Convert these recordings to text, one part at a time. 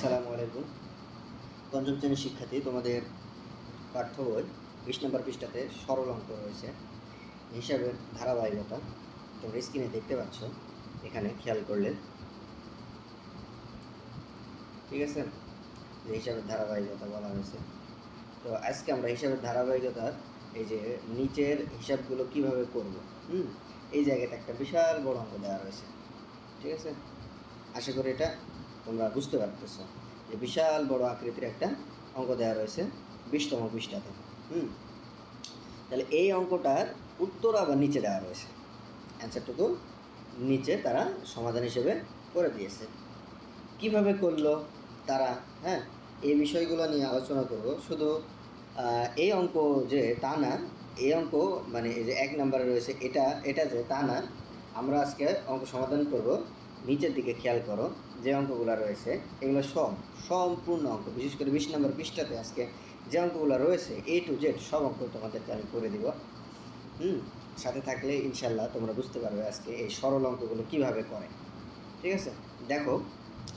আসসালামু আলাইকুম। পঞ্চম শ্রেণীর শিক্ষার্থী, তোমাদের পাঠ্য বই 20 নম্বর পৃষ্ঠাতে সরল অঙ্ক রয়েছে, হিসাবের ধারাবাহিকতা। তোমরা স্ক্রিনে দেখতে পাচ্ছ, এখানে খেয়াল করলে ঠিক আছে, যে হিসাবের ধারাবাহিকতা বলা হয়েছে। তো আজকে আমরা হিসাবের ধারাবাহিকতার এই যে নিচের হিসাবগুলো কিভাবে করব, এই জায়গাটা একটা বিশাল বড় অঙ্ক দেওয়া রয়েছে। ঠিক আছে, আশা করি এটা তোমরা বুঝতে পারতেছো যে বিশাল বড় আকৃতির একটা অঙ্ক দেওয়া রয়েছে 20তম পৃষ্ঠাতে। তাহলে এই অঙ্কটার উত্তর আবার নিচে দেওয়া রয়েছে, অ্যান্সারটুকু নিচে তারা সমাধান হিসেবে করে দিয়েছে। কিভাবে করলো তারা, এই বিষয়গুলো নিয়ে আলোচনা করব। শুধু এই অঙ্ক যে তা না, এই অঙ্ক মানে এই যে 1 নম্বরে রয়েছে এটা যে তা না। আমরা আজকে অঙ্ক সমাধান করব। নিচের দিকে খেয়াল করো, যে অঙ্কগুলো রয়েছে এগুলো সম্পূর্ণ অঙ্ক, বিশেষ করে 20 নম্বর পৃষ্ঠাতে আজকে যে অঙ্কগুলো রয়েছে A to Z সব অঙ্ক তোমাদেরকে আমি করে দিব। সাথে থাকলে ইনশাল্লাহ তোমরা বুঝতে পারবে আজকে এই সরল অঙ্কগুলো কিভাবে করে। ঠিক আছে, দেখো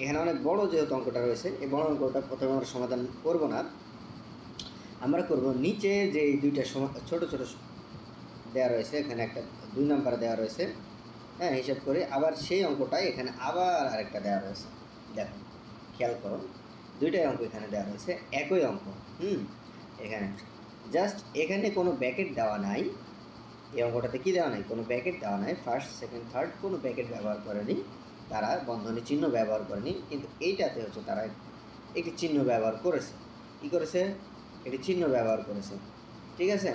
এখানে অনেক বড় যেহেতু অঙ্কটা রয়েছে, এই বড় অঙ্কটা প্রথমে আমরা সমাধান করব না, আমরা করব নিচে যে এই দুইটা ছোট ছোট দেওয়া রয়েছে, এখানে একটা 2 নম্বরে দেওয়া রয়েছে, হিসাব করে আবার সেই অঙ্কটাই এখানে আবার আরেকটা দেওয়া রয়েছে। দেখো খেয়াল করো, দুইটাই অঙ্ক এখানে দেওয়া রয়েছে, একই অঙ্ক। এখানে জাস্ট এখানে কোনো ব্যাকেট দেওয়া নাই, এই অঙ্কটাতে কি দেওয়া নাই, কোনো ব্যাকেট দেওয়া নাই, ফার্স্ট সেকেন্ড থার্ড কোনো ব্যাকেট ব্যবহার করেনি তারা, বন্ধনী চিহ্ন ব্যবহার করেনি। কিন্তু এইটাতে হচ্ছে তারা একটি চিহ্ন ব্যবহার করেছে। কী করেছে? একটি চিহ্ন ব্যবহার করেছে। ঠিক আছে,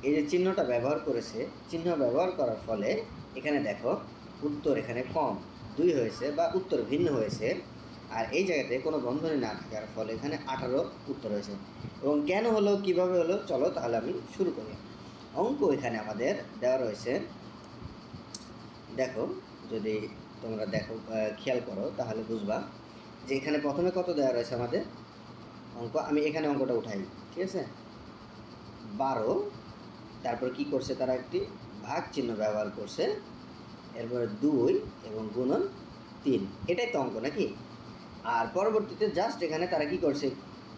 এই যে চিহ্নটা ব্যবহার করেছে, চিহ্ন ব্যবহার করার ফলে এখানে দেখো উত্তর এখানে কম 2 হয়েছে বা উত্তর ভিন্ন হয়েছে, আর এই জায়গাতে কোনো বন্ধনী না থাকার ফলে এখানে 18 উত্তর হয়েছে। এবং কেন হলো, কিভাবে হলো, চলো তাহলে আমি শুরু করি। অঙ্ক এখানে আমাদের দেওয়া রয়েছে, দেখো যদি তোমরা দেখো খেয়াল করো তাহলে বুঝবা যে এখানে প্রথমে কত দেওয়া রয়েছে আমাদের অঙ্ক। আমি এখানে অঙ্কটা উঠাই, ঠিক আছে, 12। তারপর কি করছে তারা, একটি ভাগ চিহ্ন ব্যবহার করছে, এরপরে 2 এবং গুণন 3, এটাই তো অঙ্ক নাকি। আর পরবর্তীতে জাস্ট এখানে তারা কি করছে,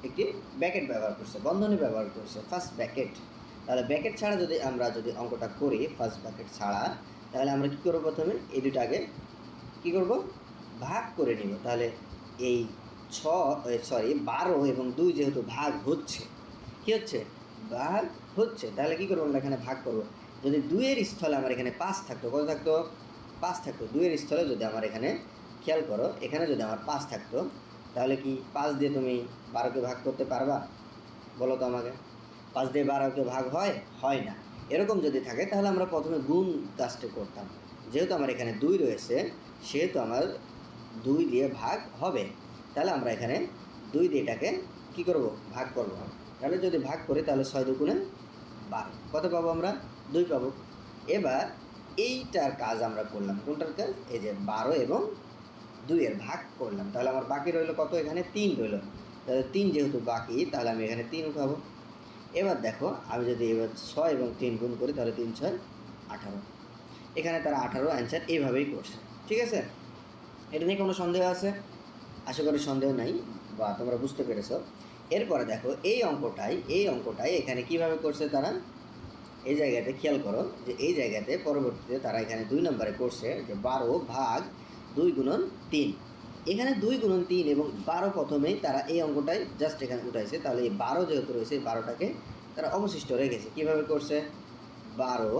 একটি ব্যাকেট ব্যবহার করছে, বন্ধনী ব্যবহার করছে, ফার্স্ট ব্যাকেট। তাহলে ব্যাকেট ছাড়া যদি আমরা অঙ্কটা করি, ফার্স্ট ব্যাকেট ছাড়া, তাহলে আমরা কী করবো, প্রথমে এই দুটো আগে কী করবো, ভাগ করে নিব। তাহলে এই 12 এবং 2 যেহেতু ভাগ হচ্ছে, কী হচ্ছে, ভাগ হচ্ছে, তাহলে কী করবো, আমরা এখানে ভাগ করবো। যদি 2-এর স্থলে আমার এখানে 5 থাকতো, কত থাকতো, 5 থাকতো। 2-এর স্থলে যদি আমার এখানে খেয়াল করো, এখানে যদি আমার 5 থাকতো, তাহলে কি 5 দিয়ে তুমি 12কে ভাগ করতে পারবা? বলো তো আমাকে, 5 দিয়ে 12কে ভাগ হয় না। এরকম যদি থাকে তাহলে আমরা প্রথমে গুণ কাজটা করতাম। যেহেতু আমার এখানে 2 রয়েছে, সেহেতু আমার 2 দিয়ে ভাগ হবে। তাহলে আমরা এখানে 2 দিয়ে এটাকে কী করব, ভাগ করব। তাহলে যদি ভাগ করি তাহলে 6 দুগুণে 12, কত পাবো আমরা, 2 পাবো। এবার এইটার কাজ আমরা করলাম, কোনটার কাজ, এই যে 12 এবং 2-এর ভাগ করলাম। তাহলে আমার বাকি রইল কত, এখানে 3 রইল। তাহলে 3 যেহেতু বাকি, তাহলে আমি এখানে 3 উঠাবো। এবার দেখো আমি যদি এবার 6 এবং 3 গুণ করি, তাহলে 3 6 18। এখানে তারা 18 অ্যান্সার এইভাবেই করছে। ঠিক আছে, এটা নিয়ে কোনো সন্দেহ আছে? আশা করি সন্দেহ নাই বা তোমরা বুঝতে পেরেছ। এরপরে দেখো এই অঙ্কটাই এখানে কিভাবে করছে তারা, এই জায়গাতে খেয়াল করো যে এই জায়গাতে পরবর্তীতে তারা এখানে 2 নম্বরে করছে যে 12 ভাগ 2 গুণন 3। এখানে 2 গুণন 3 এবং 12 প্রথমেই তারা এই অঙ্কটাই জাস্ট এখানে উঠাইছে। তাহলে এই 12 যেহেতু রয়েছে, এই 12টাকে তারা অবশিষ্ট রেখেছে। কীভাবে করছে, 12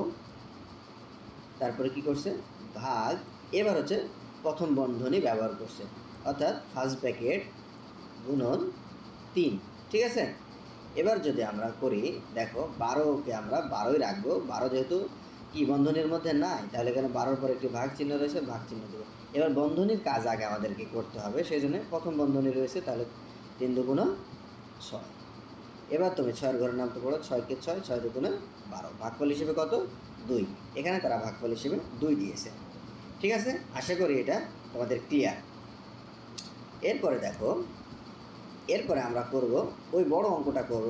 তারপরে কি করছে, ভাগ, এবার হচ্ছে প্রথম বন্ধনী ব্যবহার করছে, অর্থাৎ ফার্স্ট ব্র্যাকেট গুণন 3। ঠিক আছে, এবার যদি আমরা করি, দেখো 12কে আমরা 12ই রাখবো। 12 যেহেতু কি বন্ধনীর মধ্যে নাই, তাহলে এখানে 12-র পর একটি ভাগ চিহ্ন রয়েছে, ভাগ চিহ্ন দেবো। এবার বন্ধনীর কাজ আগে আমাদেরকে করতে হবে, সেই জন্য প্রথম বন্ধনী রয়েছে, তাহলে 3 দুগুণ 6। এবার তুমি 6-এর ঘরের নাম তো পড়ো, 6কে 6, 6 দুগুণে 12, ভাগফল হিসেবে কত, 2। এখানে তারা ভাগফল হিসেবে 2 দিয়েছে। ঠিক আছে, আশা করি এটা তোমাদের ক্লিয়ার। এরপরে দেখো, এরপরে আমরা করব ওই বড় অঙ্কটা করব,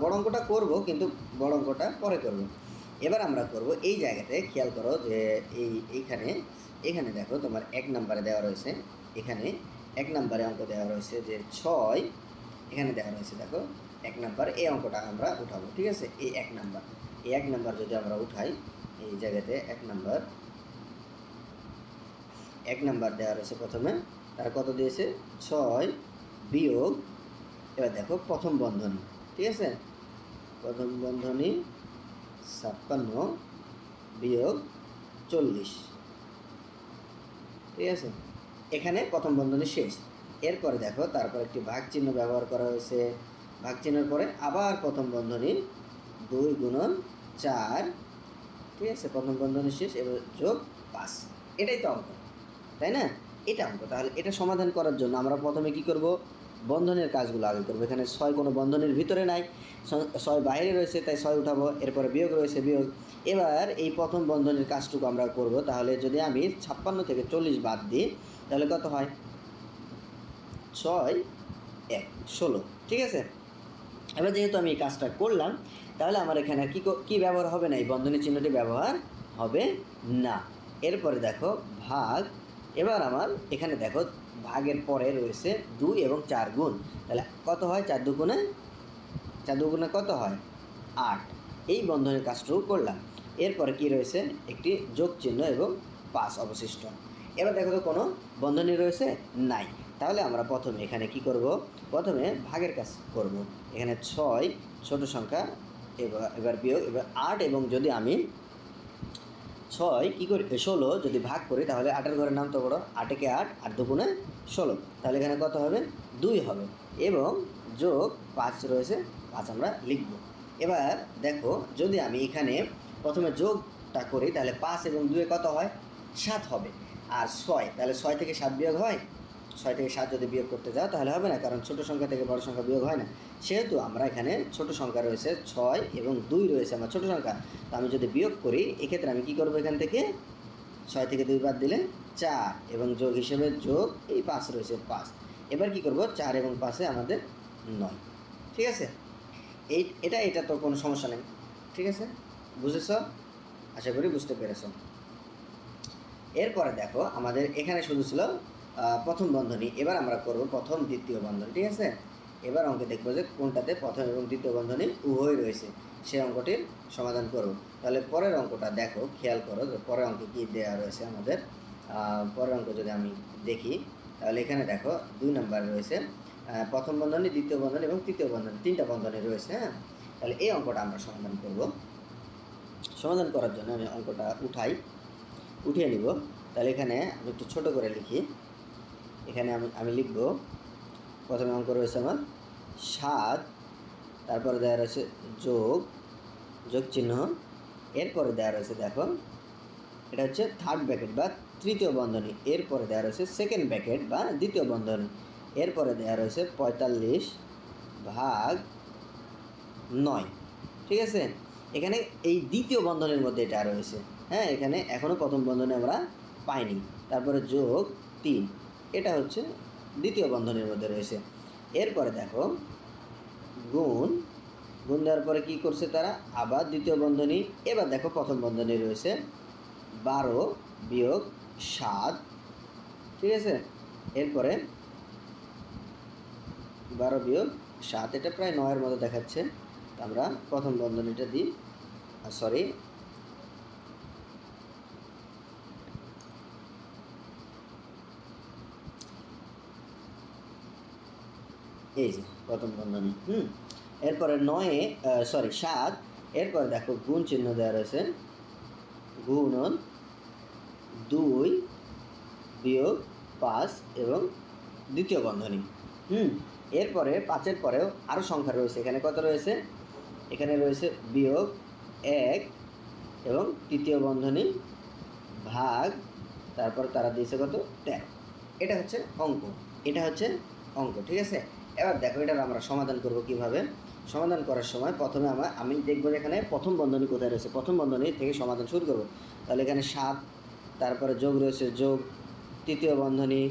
বড় অঙ্কটা করব, কিন্তু বড় অঙ্কটা পরে করব। এবার আমরা করব এই জায়গাতে খেয়াল করো যে এখানে দেখো তোমার 1 নম্বরে দেওয়া রয়েছে, এখানে 1 নম্বরে অঙ্ক দেওয়া রয়েছে যে 6 এখানে দেওয়া রয়েছে, দেখো 1 নম্বর এই অঙ্কটা আমরা উঠাবো, ঠিক আছে। এই 1 নম্বর, এই 1 নম্বর যদি আমরা উঠাই, এই জায়গাতে 1 নম্বর দেওয়া রয়েছে প্রথমে, তার কত দিয়েছে 6 বিয়োগ, এবার দেখো প্রথম বন্ধনী, ঠিক আছে, প্রথম বন্ধনী 56 বিয়োগ 40, ঠিক আছে। এখানে প্রথম বন্ধনী শেষ। এরপরে দেখো তারপর একটি ভাগ চিহ্ন ব্যবহার করা হয়েছে, ভাগ চিহ্নের পরে আবার প্রথম বন্ধনী 2 গুণন 4, ঠিক আছে, প্রথম বন্ধনী শেষ, এবার যোগ 5, এটাই তো অঙ্ক, তাই না? এটা অঙ্ক। তাহলে এটা সমাধান করার জন্য আমরা প্রথমে কি করব, বন্ধনের কাজগুলো আগে করবো। এখানে 6 কোনো বন্ধনের ভিতরে নাই, 6 বাইরে রয়েছে, তাই 6 উঠাবো, এরপরে বিয়োগ রয়েছে বিয়োগ। এবার এই প্রথম বন্ধনের কাজটুকু আমরা করব। তাহলে যদি আমি 56 থেকে 40 বাদ দিই তাহলে কত হয়, 6 1 16, ঠিক আছে। এবার যেহেতু আমি এই কাজটা করলাম, তাহলে আমার এখানে কি ব্যবহার হবে না, এই বন্ধনী চিহ্নটি ব্যবহার হবে না। এরপরে দেখো ভাগ, এবার আমার এখানে দেখো ভাগের পরে রয়েছে 2 এবং 4 গুণ, তাহলে কত হয়, 4 দুগুণে কত হয় 8, এই বন্ধনের কাজটুকু করলাম। এরপরে কি রয়েছে, একটি যোগ চিহ্ন এবং 5 অবশিষ্ট। এবার দেখো তো কোনো বন্ধনী রয়েছে নাই, তাহলে আমরা প্রথমে এখানে কি করব, প্রথমে ভাগের কাজ করব। এখানে 6 ছোট সংখ্যা, এবার বিয়োগ, এবার 8, এবং যদি আমি 6 কী করি 16 যদি ভাগ করি তাহলে 8-এর ঘরের নাম তো বড়, 8 একে 8, 8 দুগুণে 16, তাহলে এখানে কত হবে 2 হবে, এবং যোগ 5 রয়েছে, 5 আমরা লিখব। এবার দেখো যদি আমি এখানে প্রথমে যোগটা করি তাহলে 5 এবং 2 কত হয় 7 হবে, আর 6, তাহলে 6 থেকে 7 বিয়োগ হয়, 6 থেকে 7 যদি বিয়োগ করতে যাও তাহলে হবে না, কারণ ছোট সংখ্যা থেকে বড় সংখ্যা বিয়োগ হয় না। সেহেতু আমরা এখানে ছোট সংখ্যা রয়েছে 6 এবং 2 রয়েছে আমার ছোট সংখ্যা, তো আমি যদি বিয়োগ করি এক্ষেত্রে আমি কি করব, এখান থেকে 6 থেকে 2 বাদ দিলে 4, এবং যোগ হিসেবে যোগ এই 5 রয়েছে 5, এবার কি করব 4 এবং 5-এ আমাদের 9, ঠিক আছে। এটা তো কোনো সমস্যা নেই, ঠিক আছে, বুঝেছ, আশা করি বুঝতে পেরেছ। এরপরে দেখো আমাদের এখানে শুধু ছিল প্রথম বন্ধনী, এবার আমরা করব প্রথম দ্বিতীয় বন্ধনী, ঠিক আছে। এবার অঙ্কে দেখবো যে কোনটাতে প্রথম এবং দ্বিতীয় বন্ধনী উভয় রয়েছে, সেই অঙ্কটির সমাধান করব। তাহলে পরের অঙ্কটা দেখো, খেয়াল করো যে পরের অঙ্কে কী দেওয়া রয়েছে আমাদের। পরের অঙ্ক যদি আমি দেখি তাহলে এখানে দেখো 2 নম্বরে রয়েছে প্রথম বন্ধনী, দ্বিতীয় বন্ধনী এবং তৃতীয় বন্ধনী, 3টা বন্ধনী রয়েছে, হ্যাঁ। তাহলে এই অঙ্কটা আমরা সমাধান করব। সমাধান করার জন্য আমি অঙ্কটা উঠিয়ে নিব। তাহলে এখানে আমি একটু ছোট করে লিখি, এখানে আমি লিখব, প্রথমে অঙ্ক রয়েছে আমার 7, তারপরে দেওয়া রয়েছে যোগ চিহ্ন, এরপরে দেওয়া রয়েছে দেখো এটা হচ্ছে থার্ড ব্র্যাকেট বা তৃতীয় বন্ধনী, এরপরে দেওয়া রয়েছে সেকেন্ড ব্র্যাকেট বা দ্বিতীয় বন্ধনী, এরপরে দেওয়া রয়েছে 45 ভাগ 9, ঠিক আছে। এখানে এই দ্বিতীয় বন্ধনের মধ্যে এটা রয়েছে, হ্যাঁ, এখানে এখনও প্রথম বন্ধনে আমরা পাইনি, তারপরে যোগ 3, এটা হচ্ছে দ্বিতীয় বন্ধনের মধ্যে রয়েছে। এরপরে দেখো গুণ দেওয়ার পরে কী করছে তারা, আবার দ্বিতীয় বন্ধনী, এবার দেখো প্রথম বন্ধনী রয়েছে 12 বিয়োগ 7, ঠিক আছে। এরপরে 12 বিয়োগ 7, এটা প্রায় 9-এর মতো দেখাচ্ছে, আমরা প্রথম বন্ধনীটা দিই, সরি এই যে প্রথম বন্ধনী, এরপরে 7, এরপরে দেখো গুণ চিহ্ন দেওয়া রয়েছে, গুণন 2 বিয়োগ 5 এবং দ্বিতীয় বন্ধনী, এরপরে 5-এর পরেও আরও সংখ্যা রয়েছে, এখানে কত রয়েছে, এখানে রয়েছে বিয়োগ 1 এবং তৃতীয় বন্ধনী ভাগ, তারপর তারা দিয়েছে কত 13, এটা হচ্ছে অঙ্ক, ঠিক আছে। এবার দেখো এটার আমরা সমাধান করব কিভাবে। সমাধান করার সময় প্রথমে আমি দেখবো এখানে প্রথম বন্ধনী কোথায় রয়েছে, প্রথম বন্ধনী থেকে সমাধান শুরু করব। তাহলে এখানে 7, তারপরে যোগ রয়েছে যোগ, তৃতীয় বন্ধনী,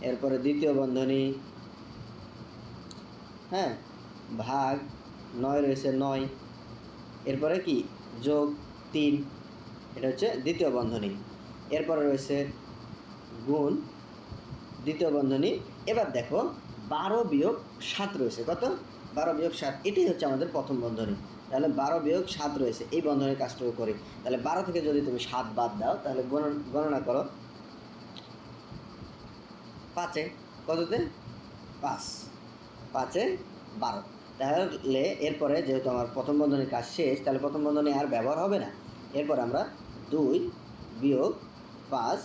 এরপরে দ্বিতীয় বন্ধনী, হ্যাঁ, ভাগ 9 রয়েছে 9, এরপরে কি যোগ 3, এটা হচ্ছে দ্বিতীয় বন্ধনী, এরপরে রয়েছে গুণ দ্বিতীয় বন্ধনী। এবার দেখো 12-7 রয়েছে, কত? 12-7, এটাই হচ্ছে আমাদের প্রথম বন্ধনী। তাহলে 12-7 রয়েছে, এই বন্ধনের কাজটুকু করি। তাহলে 12 থেকে যদি তুমি 7 বাদ দাও, তাহলে গণনা করো 5-এ কততে? 5, 5-এ 12। তাহলে এরপরে যেহেতু আমার প্রথম বন্ধনীর কাজ শেষ, তাহলে প্রথম বন্ধনী আর ব্যবহার হবে না। এরপর আমরা 2-5,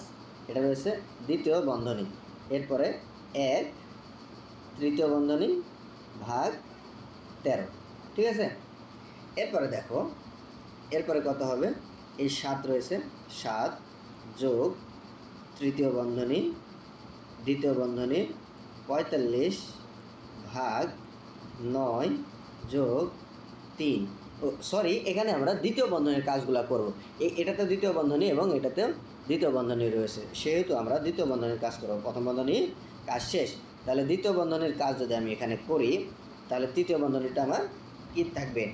এটা রয়েছে দ্বিতীয় বন্ধনী। এরপরে 1 তৃতীয় বন্ধনী ভাগ 13, ঠিক আছে? এরপরে দেখো, এরপরে কত হবে? এই 7 রয়েছে, 7 যোগ তৃতীয় বন্ধনী দ্বিতীয় বন্ধনী 45 ভাগ 9 যোগ 3। ও সরি, এখানে আমরা দ্বিতীয় বন্ধনীর কাজগুলো করব। এটাতে দ্বিতীয় বন্ধনী এবং এটাতেও দ্বিতীয় বন্ধনী রয়েছে, সেহেতু আমরা দ্বিতীয় বন্ধনীর কাজ করব। প্রথম বন্ধনীর কাজ শেষ, তাহলে দ্বিতীয় বন্ধনীর কাজ যদি আমি এখানে করি, তাহলে তৃতীয় বন্ধনীটা আমার কী থাকবে?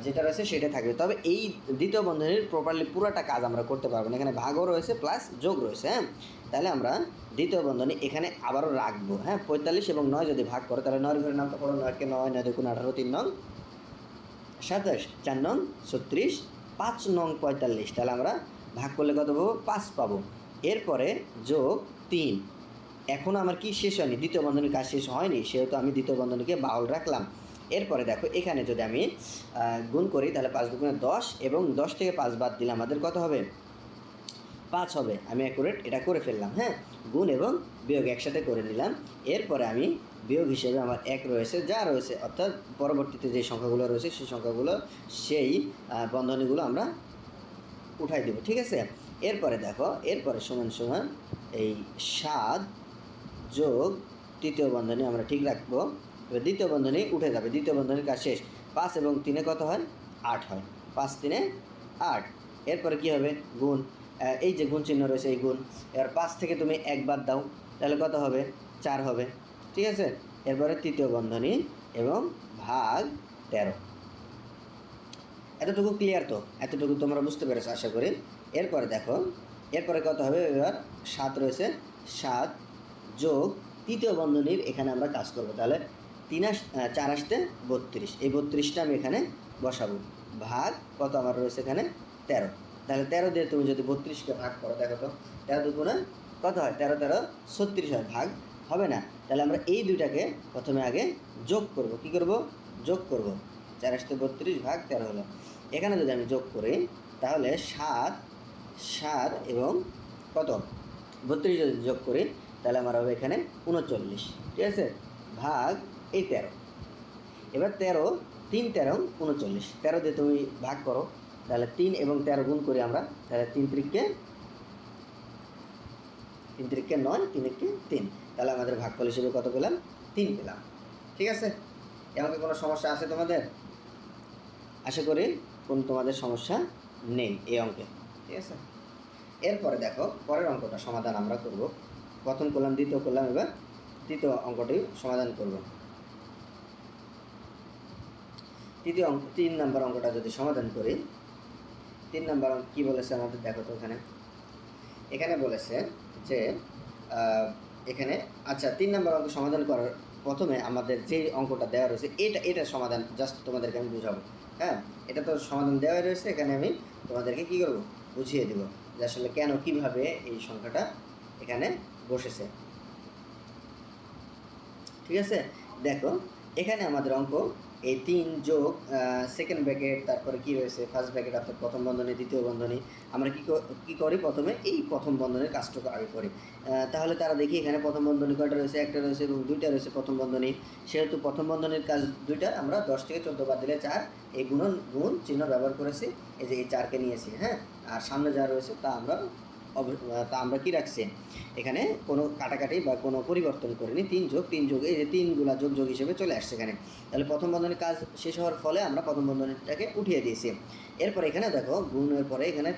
যেটা রয়েছে সেটা থাকবে। তবে এই দ্বিতীয় বন্ধনীর প্রপারলি পুরোটা কাজ আমরা করতে পারবো না, এখানে ভাগও রয়েছে প্লাস যোগ রয়েছে। হ্যাঁ, তাহলে আমরা দ্বিতীয় বন্ধনী এখানে আবারও রাখবো। হ্যাঁ, 45 এবং 9 যদি ভাগ করো, তাহলে 9 ঘরের নামটা পড়ো, 9 কে 9, 9 2 18, 3 নং 27, 4 নং 36, 5 নং 45। তাহলে আমরা ভাগ করলে কত পাবো? 5 পাবো। এরপরে যোগ 3। এখন আমার কি শেষ হয়নি? দ্বিতীয় বন্ধনীর কাজ শেষ হয়নি, সেহেতু আমি দ্বিতীয় বন্ধনীকে বাউল রাখলাম। এরপরে দেখো, এখানে যদি আমি গুণ করি, তাহলে 5 2 10, এবং 10 থেকে 5 বাদ দিলে আমাদের কত হবে? 5 হবে। আমি অ্যাকুরেট এটা করে ফেললাম। হ্যাঁ, গুণ এবং বিয়োগ একসাথে করে নিলাম। এরপরে আমি বিয়োগ হিসেবে আমার 1 রয়েছে, যা রয়েছে, অর্থাৎ পরবর্তীতে যে সংখ্যাগুলো রয়েছে সেই সংখ্যাগুলো, সেই বন্ধনীগুলো আমরা উঠাই দেব, ঠিক আছে? এরপরে দেখো, এরপরে সমান সমান এই 7 যোগ তৃতীয় বন্ধনী আমরা ঠিক রাখবো। এবার দ্বিতীয় বন্ধনী উঠে যাবে, দ্বিতীয় বন্ধনীর কাজ শেষ। 5 এবং 3-এ কত হয়? 8 হয়, 5 3-এ 8। এরপরে কী হবে? গুণ, এই যে গুণ চিহ্ন রয়েছে, এই গুণ। এবার 5 থেকে তুমি 1 বাদ দাও, তাহলে কত হবে? 4 হবে, ঠিক আছে? এরপরে তৃতীয় বন্ধনী এবং ভাগ 13। এতটুকু ক্লিয়ার তো? এতটুকু তোমরা বুঝতে পেরেছো আশা করি। এরপরে দেখো, এরপরে কত হবে? এবার 7 রয়েছে, 7 যোগ তৃতীয় বন্ধনীর এখানে আমরা কাজ করব। তাহলে 4 আসতে 32, এই 32টা আমি এখানে বসাবো। ভাগ কত আমার রয়েছে এখানে? 13। তাহলে 13 দিয়ে তুমি যদি 32কে ভাগ করো, দেখো তো 13 দুগুণে কত হয়? 13 13 36 হয়, ভাগ হবে না। তাহলে আমরা এই দুইটাকে প্রথমে আগে যোগ করব। কি করব? যোগ করব। 4 আসতে 32 ভাগ 13 হলো। এখানে যদি আমি যোগ করি, তাহলে 7 এবং কত? 32 যদি যোগ করি, তাহলে আমার হবে এখানে 39, ঠিক আছে? ভাগ এই 13। এবার 13, 3 13 39, 13 দিয়ে তুমি ভাগ করো, তাহলে 3 এবং 13 গুণ করি আমরা, তাহলে 3 3-কে 9, 3 3। তাহলে আমাদের ভাগফল হিসেবে কত পেলাম? 3 পেলাম, ঠিক আছে? এমনকি কোনো সমস্যা আছে তোমাদের? আশা করি কোনো তোমাদের সমস্যা নেই এই অঙ্কে, ঠিক আছে? এরপরে দেখো, পরের অঙ্কটা সমাধান আমরা করব। প্রথম করলাম, দ্বিতীয় করলাম, এবার তৃতীয় অঙ্কটি সমাধান করব। তৃতীয় অঙ্ক 3 নম্বর অঙ্কটা যদি সমাধান করি, 3 নম্বর অঙ্ক কী বলেছে আমাদের? দেখো তো, এখানে বলেছে যে এখানে, আচ্ছা, 3 নম্বর অঙ্ক সমাধান করার প্রথমে আমাদের যে অঙ্কটা দেওয়া রয়েছে, এটা সমাধান জাস্ট তোমাদেরকে আমি বুঝাবো। হ্যাঁ, এটা তো সমাধান দেওয়া রয়েছে, এখানে আমি তোমাদেরকে কী করবো? বুঝিয়ে দেব যে আসলে কেন, কীভাবে এই সংখ্যাটা এখানে বসেছে, ঠিক আছে? দেখো, এখানে আমাদের অঙ্ক এই 3 যোগ সেকেন্ড ব্র্যাকেট, তারপরে কী রয়েছে? ফার্স্ট ব্র্যাকেট, অর্থাৎ প্রথম বন্ধনী দ্বিতীয় বন্ধনী। আমরা কী করি? প্রথমে এই প্রথম বন্ধনীর কাজটুকু আগে করি। তাহলে তারা দেখি এখানে প্রথম বন্ধনী কয়টা রয়েছে? একটা রয়েছে এবং 2টা রয়েছে প্রথম বন্ধনী। সেহেতু প্রথম বন্ধনীর কাজ 2টা, আমরা 10 থেকে 14 বাদ দিলে 4, এই গুণ চিহ্ন ব্যবহার করেছি, এই যে এই 4কে নিয়েছি। হ্যাঁ, আর সামনে যা রয়েছে তা আমরা কি রাখছি? এখানে কোনো কাটাকাটি বা কোনো পরিবর্তন করিনি। 3 যোগ 3 যোগ, এই যে 3গুলা যোগ হিসেবে চলে আসছে এখানে। তাহলে প্রথম বন্ধনীর কাজ শেষ হওয়ার ফলে আমরা প্রথম বন্ধনীটাকে উঠিয়ে দিয়েছি। এরপর এখানে দেখো, গুণের পরে এখানে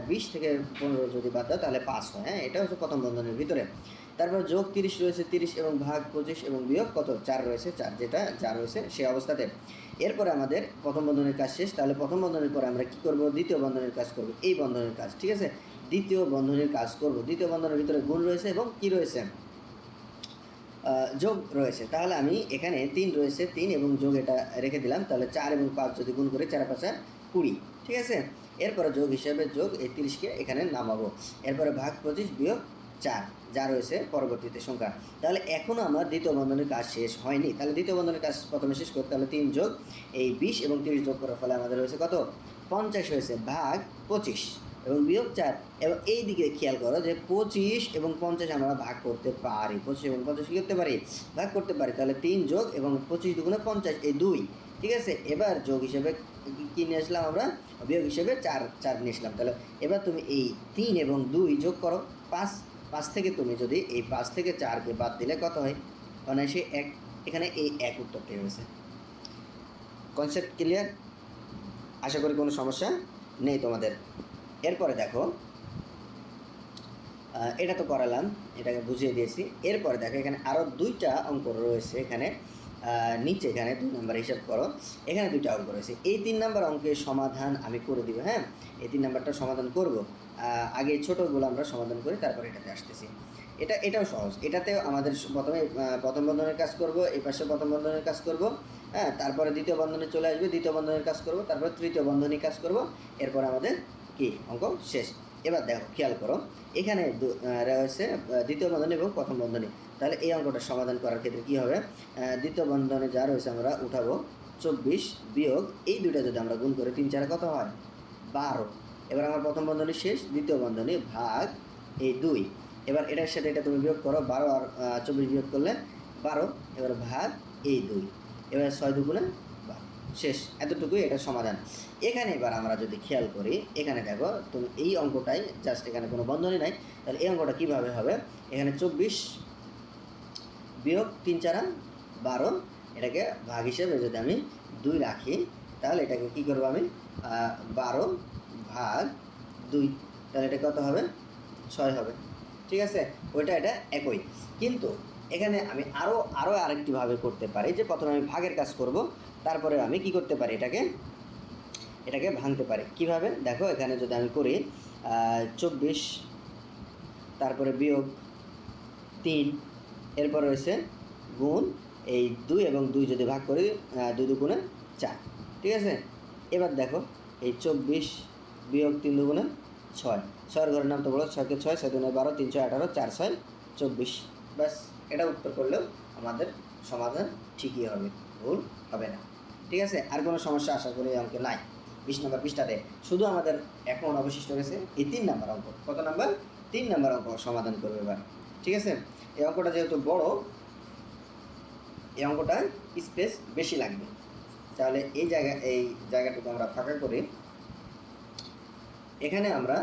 20 থেকে 15 যদি বাদ দাও, তাহলে 5 হয়। হ্যাঁ, এটা হচ্ছে প্রথম বন্ধনীর ভিতরে। তারপর যোগ 30 রয়েছে, 30 এবং ভাগ 25 এবং বিয়োগ কত? 4 রয়েছে, 4 যেটা যা রয়েছে সেই অবস্থাতে। এরপরে আমাদের প্রথম বন্ধনীর কাজ শেষ। তাহলে প্রথম বন্ধনীর পরে আমরা কী করব? দ্বিতীয় বন্ধনীর কাজ করব, এই বন্ধনীর কাজ, ঠিক আছে? দ্বিতীয় বন্ধনীর কাজ করব। দ্বিতীয় বন্ধনীর ভিতরে গুণ রয়েছে এবং কী রয়েছে? যোগ রয়েছে, তাহলে আমি এখানে 3 রয়েছে, 3 এবং যোগ এটা রেখে দিলাম, তাহলে 4 এবং 5 যদি গুণ করি 4 5 20, ঠিক আছে। এরপরে যোগ হিসাবে যোগ এই 30কে এখানে নামাবো, এরপরে ভাগ 25 বিয়োগ 4 যা রয়েছে পরবর্তীতে সংখ্যা। তাহলে এখনও আমার দ্বিতীয় বন্ধনের কাজ শেষ হয়নি, তাহলে দ্বিতীয় বন্ধনের কাজ প্রথমে শেষ করতে, তাহলে 3 যোগ এই 20 এবং 30 যোগ করার ফলে আমাদের হয়েছে কত, 50 হয়েছে, ভাগ 25 এবং বিয়োগ 4। এবং এই দিকে খেয়াল করো যে 25 এবং 50 আমরা ভাগ করতে পারি, 25 এবং 50 কী করতে পারি, ভাগ করতে পারি। তাহলে 3 যোগ এবং 25 দুগুণে 50 এই 2, ঠিক আছে। এবার যোগ হিসেবে কী নিয়ে আসলাম আমরা, বিয়োগ হিসেবে 4 নিয়ে আসলাম। তাহলে এবার তুমি এই 3 এবং 2 যোগ করো 5 থেকে তুমি যদি এই 5 থেকে 4কে বাদ দিলে কত হয়, মানে সে 1, এখানে এই 1 উত্তরটি হয়েছে। Concept clear? আশা করি কোনো সমস্যা নেই তোমাদের। এরপরে দেখো, এটা তো করালাম, এটাকে বুঝিয়ে দিয়েছি। এরপরে দেখো এখানে আরও 2টা অঙ্ক রয়েছে, এখানে নিচে এখানে 2 নাম্বার হিসাব করো, এখানে 2টা অঙ্ক রয়েছে। এই 3 নাম্বার অঙ্কের সমাধান আমি করে দিব, হ্যাঁ, এই 3 নাম্বারটা সমাধান করব। আগে ছোটোগুলো আমরা সমাধান করি, তারপরে এটাতে আসতেছি। এটাও সহজ, এটাতেও আমাদের প্রথমে প্রথম বন্ধনের কাজ করব, এই পাশে প্রথম বন্ধনের কাজ করব, হ্যাঁ, তারপরে দ্বিতীয় বন্ধনে চলে আসবে, দ্বিতীয় বন্ধনের কাজ করব, তারপরে তৃতীয় বন্ধনী কাজ করব, এরপর আমাদের কি অঙ্ক শেষ। এবার দেখো খেয়াল করো, এখানে রয়েছে দ্বিতীয় বন্ধনী এবং প্রথম বন্ধনী। তাহলে এই অঙ্কটা সমাধান করার ক্ষেত্রে কী হবে, দ্বিতীয় বন্ধনে যা রয়েছে আমরা উঠাবো 24 বিয়োগ এই 2টা যদি আমরা গুণ করি 3 4 কত হয়, 12। এবার আমার প্রথম বন্ধনী শেষ, দ্বিতীয় বন্ধনী ভাগ এই 2। এবার এটার সাথে এটা তুমি বিয়োগ করো, 12 আর 24 বিয়োগ করলে 12, এবার ভাগ এই 2, এবার 6 দুগুণে 12, শেষ। এতটুকুই এটার সমাধান। এখানে এবার আমরা যদি খেয়াল করি, এখানে দেখো তুমি এই অঙ্কটাই জাস্ট, এখানে কোনো বন্ধনী নাই, তাহলে এই অঙ্কটা কীভাবে হবে, এখানে 24 বিয়োগ 3 4 12, এটাকে ভাগ হিসেবে যদি আমি 2 রাখি, তাহলে এটাকে কী করবো আমি, 12 ভাগ 2, তাহলে এটা কত হবে, 6 হবে, ঠিক আছে। ওইটা এটা একই, কিন্তু এখানে আমি আরও আরেকটিভাবে করতে পারি, যে প্রথমে আমি ভাগের কাজ করব, তারপরে আমি কি করতে পারি, এটাকে ভাঙতে পারি। কিভাবে দেখো, এখানে যদি আমি করি 24 তারপরে বিয়োগ 3, এরপর রয়েছে গুণ এই 2 এবং 2 যদি ভাগ করি 2 দুগুণে 4, ঠিক আছে। এবার দেখো এই 24 বিয়োগ 3 দুগুণে 6, 6-এর ঘরের নাম তো বলো, 6কে 6, 6 দুগুণে 12, 3 6 18, 4 6 24, ব্যাস। এটা উত্তর করলেও আমাদের সমাধান ঠিকই হবে, ভুল হবে না, ঠিক আছে। আর কোনো সমস্যা আশা করি এই অঙ্কে নাই। 20 নম্বর পৃষ্ঠাতে শুধু আমাদের এখন অবশিষ্ট রয়েছে এই 3 নাম্বার অঙ্ক। কত নাম্বার, 3 নাম্বার অঙ্ক সমাধান করবে এবার, ঠিক আছে। এই অঙ্কটা যেহেতু বড়, এই অঙ্কটা স্পেস বেশি লাগবে, তাহলে এই জায়গাটুকু আমরা ফাঁকা করি। এখানে আমরা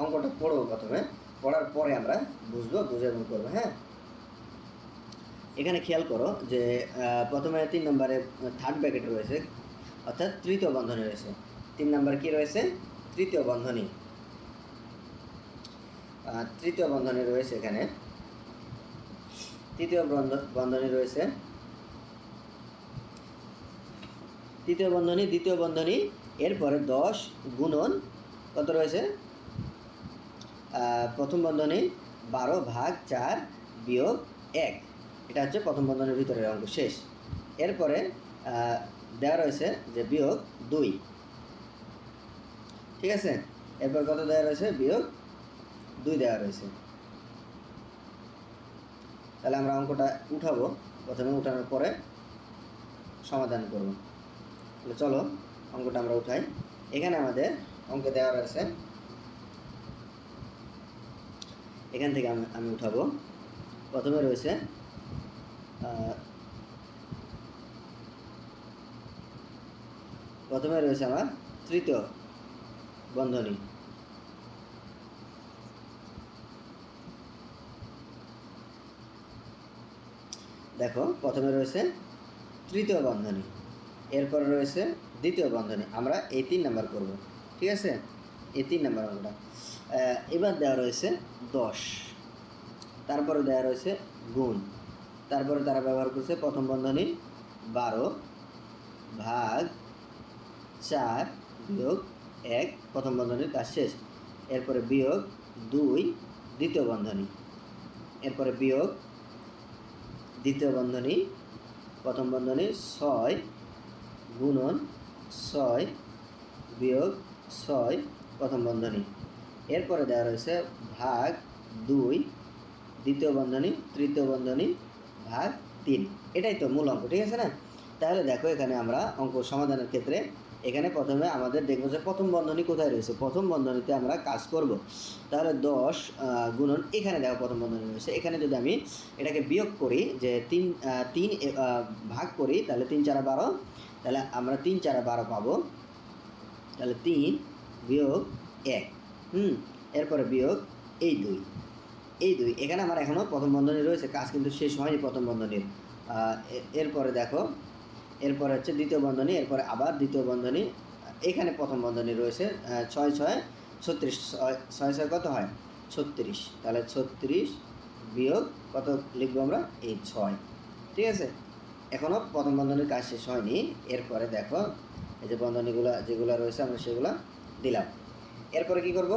অঙ্কটা পড়ব, প্রথমে পড়ার পরে আমরা বুঝে এবং করবো, হ্যাঁ। এখানে খেয়াল করো যে প্রথমে 3 নম্বরে থার্ড ব্র্যাকেট রয়েছে, অর্থাৎ তৃতীয় বন্ধনী রয়েছে। 3 নাম্বার কি রয়েছে, তৃতীয় বন্ধনী, তৃতীয় বন্ধনী রয়েছে এখানে, তৃতীয় বন্ধনী রয়েছে, তৃতীয় বন্ধনী, দ্বিতীয় বন্ধনী, এরপরে 10 গুণন কত রয়েছে, প্রথম বন্ধনী 12 ভাগ 4 বিয়োগ 1, এটা হচ্ছে প্রথম বন্ধনীর ভিতরের অঙ্ক, শেষ। এরপরে দেওয়া রয়েছে যে বিয়োগ 2, ঠিক আছে। এরপর কত দেওয়া রয়েছে, বিয়োগ 2 দেওয়া রয়েছে। তাহলে আমরা অঙ্কটা উঠাবো, প্রথমে উঠানোর পরে সমাধান করব। তাহলে চলো অঙ্কটা আমরা উঠাই। এখানে আমাদের অঙ্কে দেওয়া রয়েছে, এখান থেকে আমি উঠাবো। প্রথমে রয়েছে আমার তৃতীয় বন্ধনী, দেখো প্রথমে রয়েছে তৃতীয় বন্ধনী, এরপর রয়েছে দ্বিতীয় বন্ধনী, আমরা এই 3 নাম্বার করব, ঠিক আছে, এই 3 নাম্বার অঙ্কটা। এবার দেওয়া রয়েছে 10, তারপরে দেওয়া রয়েছে গুণ, তারপরে তারা ব্যবহার করছে প্রথম বন্ধনী 12 ভাগ 4 বিয়োগ 1, প্রথম বন্ধনীর কাজ শেষ। এরপরে বিয়োগ 2 দ্বিতীয় বন্ধনী, এরপরে বিয়োগ দ্বিতীয় বন্ধনী প্রথম বন্ধনী 6 গুণন 6 বিয়োগ 6 প্রথম বন্ধনী, এরপরে দেওয়া রয়েছে ভাগ 2 দ্বিতীয় বন্ধনী তৃতীয় বন্ধনী ভাগ 3। এটাই তো মূল অঙ্ক, ঠিক আছে না? তাহলে দেখো এখানে আমরা অঙ্ক সমাধানের ক্ষেত্রে এখানে প্রথমে আমাদের দেখবো যে প্রথম বন্ধনী কোথায় রয়েছে। প্রথম বন্ধনীতে আমরা কাজ করব। তাহলে 10 গুণন, এখানে দেখো প্রথম বন্ধনী রয়েছে, এখানে যদি আমি এটাকে বিয়োগ করি যে 3 ভাগ করি তাহলে 3 4 12, তাহলে আমরা 3 4 12 পাবো। তাহলে 3 বিয়োগ 1, এরপরে বিয়োগ এই 2, এখানে আমার এখনও প্রথম বন্ধনী রয়েছে, কাজ কিন্তু শেষ হয়নি প্রথম বন্ধনীর। এরপরে দেখো, এরপরে হচ্ছে দ্বিতীয় বন্ধনী, এরপরে আবার দ্বিতীয় বন্ধনী, এখানে প্রথম বন্ধনী রয়েছে 6 6 36, 6 6 কত হয় 36, তাহলে 36 বিয়োগ কত লিখবো আমরা এই 6, ঠিক আছে? এখনও প্রথম বন্ধনীর কাজ শেষ হয়নি। এরপরে দেখো এই যে বন্ধনীগুলো যেগুলো রয়েছে আমরা সেগুলো দিলাম। এরপরে কি করব?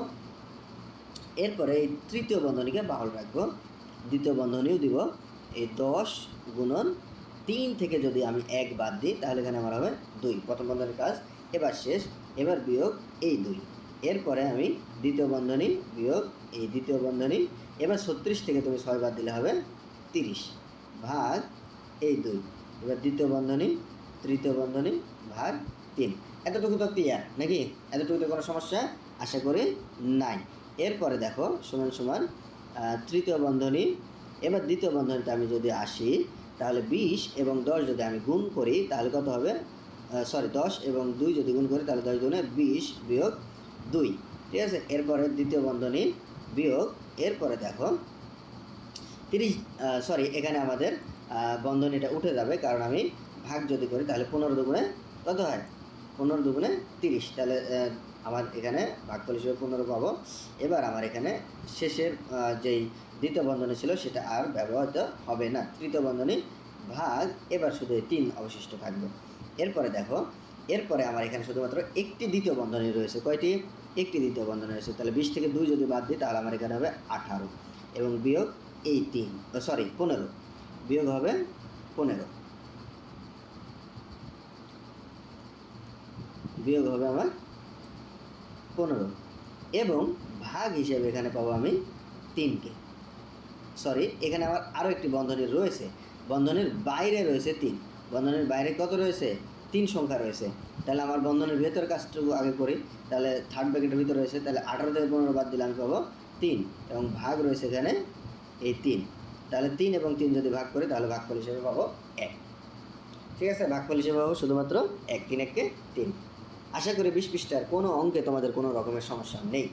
এরপরে এই তৃতীয় বন্ধনীকে বাহুল রাখবো, দ্বিতীয় বন্ধনীও দিব। এই 10 গুণন 3 থেকে যদি আমি 1 বাদ দিই তাহলে এখানে আমার হবে 2, প্রথম বন্ধনীর কাজ এবার শেষ। এবার বিয়োগ এই 2, এরপরে আমি দ্বিতীয় বন্ধনী বিয়োগ এই দ্বিতীয় বন্ধনী, এবার 36 থেকে তুমি 6 বাদ দিলে হবে 30 ভাগ এই 2, এবার দ্বিতীয় বন্ধনী তৃতীয় বন্ধনী ভাগ 3। এতটুকু তো ক্লিয়ার নাকি? এতটুকুতে কোনো সমস্যা আশা করি নাই। এরপরে দেখো সমান সমান তৃতীয় বন্ধনী, এবার দ্বিতীয় বন্ধনীতে আমি যদি আসি তাহলে 20 এবং 10 যদি আমি গুণ করি তাহলে কত হবে, 10 এবং 2 যদি গুণ করি তাহলে 10 গুণে 20 বিয়োগ 2, ঠিক আছে? এরপরে দ্বিতীয় বন্ধনী বিয়োগ, এরপরে দেখো 30, এখানে আমাদের বন্ধনীটা উঠে যাবে, কারণ আমি ভাগ যদি করি তাহলে 15 দুগুণে কত হয়, 15 দুগুণে 30, তাহলে আমার এখানে ভাগফল হিসেবে 15 পাবো। এবার আমার এখানে শেষের যেই দ্বিতীয় বন্ধনী ছিল সেটা আর ব্যবহৃত হবে না, তৃতীয় বন্ধনী ভাগ, এবার শুধু 3 অবশিষ্ট থাকবে। এরপরে দেখো, এরপরে আমার এখানে শুধুমাত্র একটি দ্বিতীয় বন্ধনী রয়েছে। কয়টি? একটি দ্বিতীয় বন্ধনী রয়েছে। তাহলে 20 থেকে 2 যদি বাদ দিই তাহলে আমার এখানে হবে 18 এবং বিয়োগ এই 15 বিয়োগ হবে 15, বিয়োগ হবে আমার 15 এবং ভাগ হিসেবে এখানে পাবো আমি 3কে। এখানে আমার আরও একটি বন্ধনী রয়েছে, বন্ধনীর বাইরে রয়েছে 3, বন্ধনীর বাইরে কত রয়েছে 3 সংখ্যা রয়েছে। তাহলে আমার বন্ধনীর ভেতর কাজটুকু আগে করি, তাহলে থার্ড ব্র্যাকেটের ভিতরে রয়েছে, তাহলে 18 থেকে 15 বাদ দিলে আমি পাবো 3 এবং ভাগ রয়েছে এখানে এই 3, তাহলে 3 এবং 3 যদি ভাগ করি তাহলে ভাগফল হিসেবে পাবো 1, ঠিক আছে? ভাগফল হিসেবে পাবো শুধুমাত্র 1, 3 1 3। আশা করি 20 পৃষ্ঠার কোনো অঙ্কে তোমাদের কোনো রকমের সমস্যা নেই।